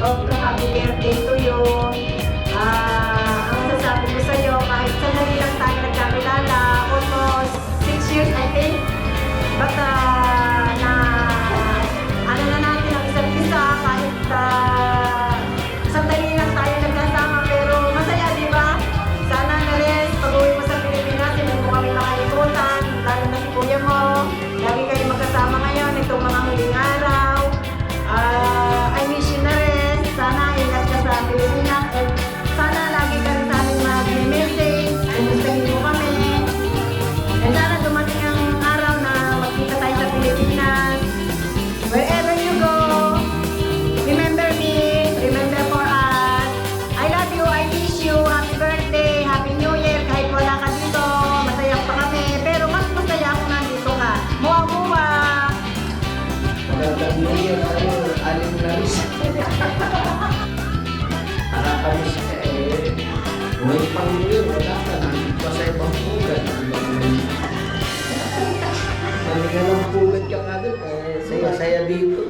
of happy birthday to you. Ang masasabi ko sa'yo, kahit sandali lang tayo nagkakilala, almost 6 years I think, but ano na natin ang isa't isa, kahit sandali lang tayo nagkasama, pero masaya, di ba? Sana na rin, pag-uwi mo sa Pilipinas, hindi mo kami makalimutan, lalo na si kuya mo. Lagi kayo magkasama ngayon, itong mga huling araw. I wish you na rin, sana ingat ka sa Pilipinas, at sana lagi ka rin sa aming mag-message, kumustahin mo kami. And sana dumating ang araw na magkita tayo sa Pilipinas. Wherever you go, remember me, remember for us. I love you, I wish you happy birthday, happy new year. Kahit wala ka dito, masaya pa kami. Pero mas masaya kung nandito ka. Muwa-muwa! Magandang new year sa'yo, Aling Laris. Harapan mo siya may pang-new wala ka, nandito pa sa ibang pugat. Nandito ng pugat ka nga doon, saya-saya dito.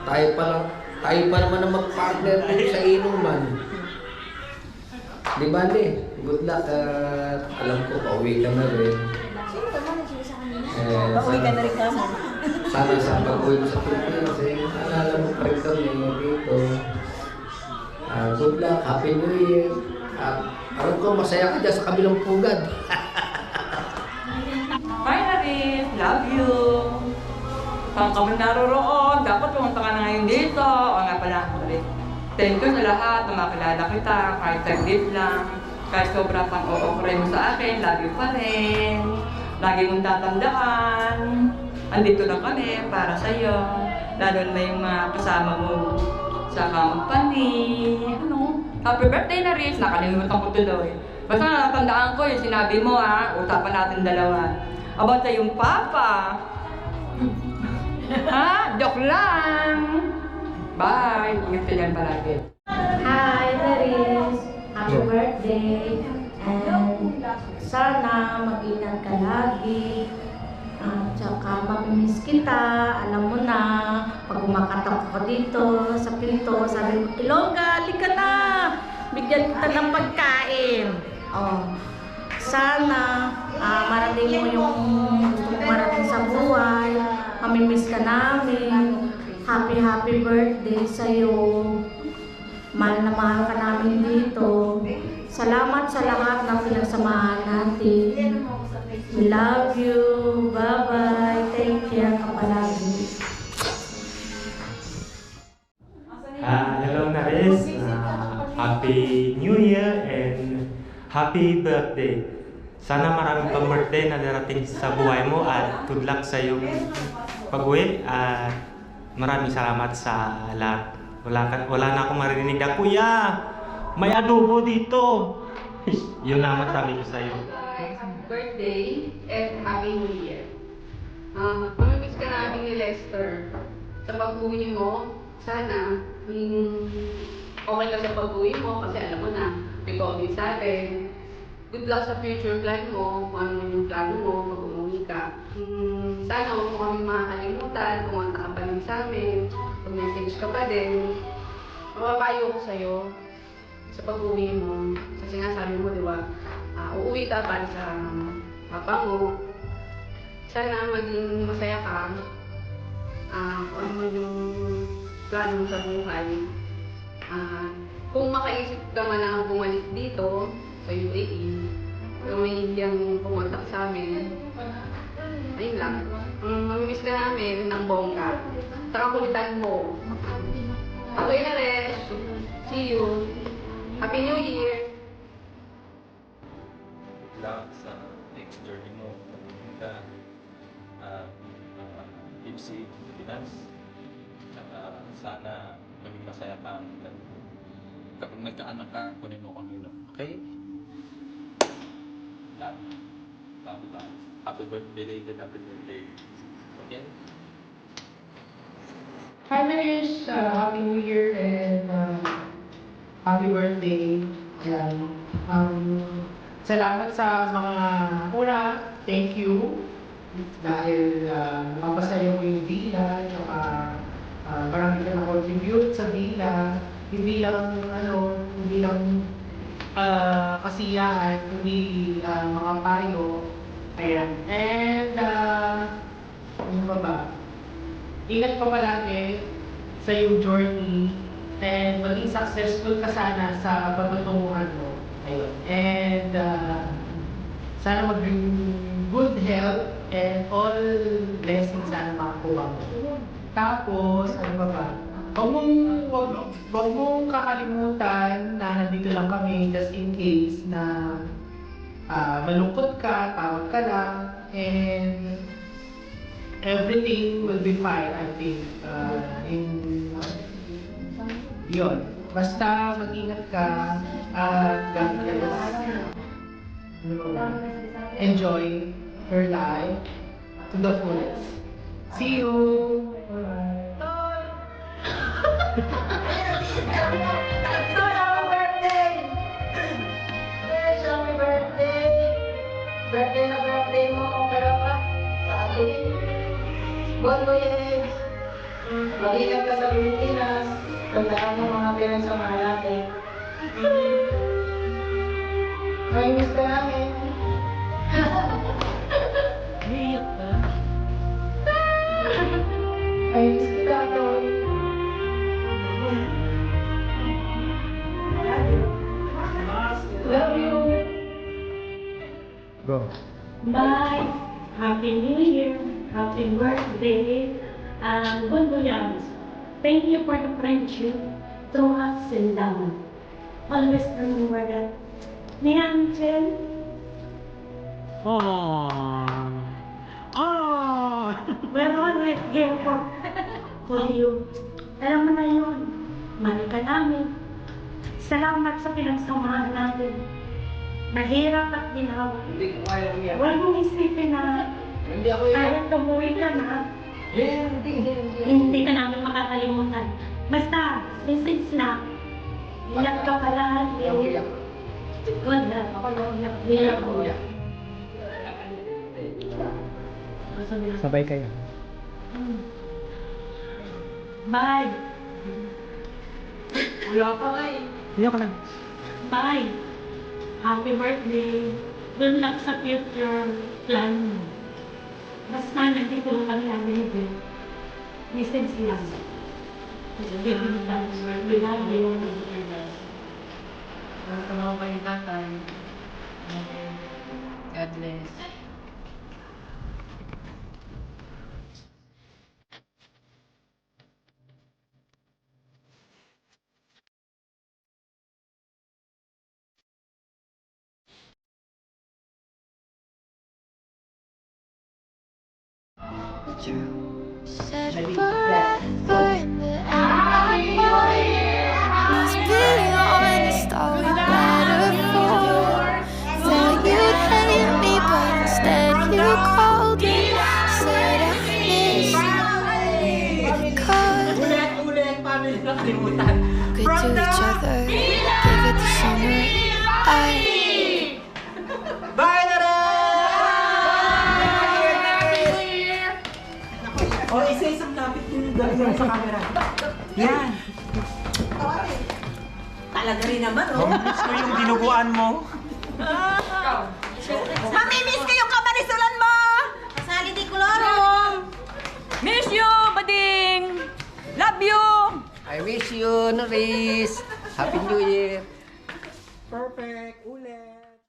Tayo pa naman ang mag-partner dito sa inuman. Di ba, Le? Good luck at alam ko, pauwi ka na rin. Pauwi ka na rin ka mo. Sana sa pag-uwi mo sa Pilipinas, alala mo pa rin kami dito. Good luck, Happy New Year. Alam ko, masaya ka dyan sa kabilang pugad. Hi, Laris! Love you! Saan ka man naroroon? Dapat pumunta ka na ngayon dito. O nga pala, Laris. Thank you sa lahat na makilala kita. Kahit saglit lang. Kahit sobra pang o-okray mo sa akin, love you pa rin. Lagi mong tatandaan. Andito lang kami para sa'yo. Lalo na yung mga kasama mo sa company. Ano? Happy birthday na Riz! Nakalimutan ko tuloy. Basta natandaan ko yung sinabi mo usapan natin dalawa. About sa yung papa. Ha? Joke lang! Bye! Ingat ka dyan palagi. Hi, Laris! Happy birthday! And sana mag-ingat ka lagi. Tsaka mamimiss kita, alam mo na, pag umakatok ko dito sa pinto, sabi mo, Ilongga, halika na! Bigyan kita ng pagkain. Sana marating mo yung gusto mo marating sa buhay, mamimiss ka namin. Happy birthday sa'yo. Mahal na mahal ka namin dito. Salamat sa lahat ng pinagsamahan natin. We love you. Bye-bye. Take care ka palagi. Hello Naris. Happy New Year and happy birthday. Sana maraming pang birthday na darating sa buhay mo at good luck sa iyong pag-uwi at maraming salamat sa lahat. Wala na akong marinig na, Kuya, may adobo dito. Yun lang masabi ko sa iyo. Birthday and Happy New Year. Mamimiss ka namin ni Lester. Sa pag-uwi mo, sana okay lang sa pag-uwi mo kasi alam mo na, may COVID sa atin. Good luck sa future plan mo, kung ano yung plano mo, mag-umuwi ka. Sana huwag mo kami makakalimutan, pumunta ka pa rin sa amin, mag-message ka pa din. Mapapayo ko sa'yo sa pag-uwi mo. Kasi nga sabi mo, di ba, uuwi ka para sa papa mo. Sana maging masaya ka. Kung ano yung plano mo sa buhay. Kung makaisip ka man na bumalik dito sa UAE, kung may hindiyang pumunta sa amin, ayun lang. Mamimiss ka namin ng bongga. Saka kulitan mo. Okay na rin. See you. Happy New Year! Lang sa next journey mo ka keep safe Pinas sana maging masaya ka kapag nagkaanak ka kunin mo kami okay? Happy birthday and happy birthday okay? Hi Maris, Happy New Year and Happy birthday. Yan. Salamat sa mga thank you dahil napasaya mo yung villa, marami ka na contribute sa villa. hindi lang kasiyahan, kundi mga payo. Ayan. And, ano ba? Ingat ka palagi sa iyong journey and maging successful ka sana sa pagtutunguhan mo. Ayun. And, sana mag-bring good health and all blessings sana makakuha mo. Tapos, ano ba? Huwag mong kakalimutan na nandito lang kami just in case na malungkot ka, tawag ka lang, and everything will be fine, I think. Yun. Basta mag-ingat ka at enjoy your life to the fullest. See you! Bye-bye. Happy birthday! Happy birthday! Birthday na birthday mo, pero sabi, buwan mo yan. Mag-ingat ka sa Pilipinas. Tandaan mo mga pinagsamahan natin. May miss ka namin. Iiyak ka? May miss kita, Tol. Love you. Go. Bye! Happy New Year! Happy birthday! And Bongoyans, thank you for the friendship through ups and downs. Always remember that. Ni Angel, we're always here for you. Alam mo na yun. Mahal ka namin. Salamat sa pinagsamahan natin. Mahirap at ginawa. Hindi ko kaya umiyak. Huwag mong isipin na Hindi ako iyak. kahit tumuwi ka na, hindi ka namin makakalimutan. Basta, message na. Iyak ka pala. Iyak. Wala. Iyak ko. Sabay kayo. Bye. Wala pa nga eh. Iyak lang. Bye. Happy birthday. Good luck sa future plan mo. Basta nandito lang kami namin ito. Message lang. We love you. Tama kayo tatay. God bless. Said forever in the end. Must be honest, all we better for. Thought you'd hate me, but instead you called me. Said I miss you. Cause good to each other. Give it the summer. Bye na rin! O, isa-isang lapit din yung dalawa sa camera. Yan. Talaga rin naman, oh. Miss ko yung dinuguan mo. Mamimiss ko yung kamarisulan mo! Kasali di koloro! Miss you, Bading! Love you! I wish you, Norris. Happy New Year.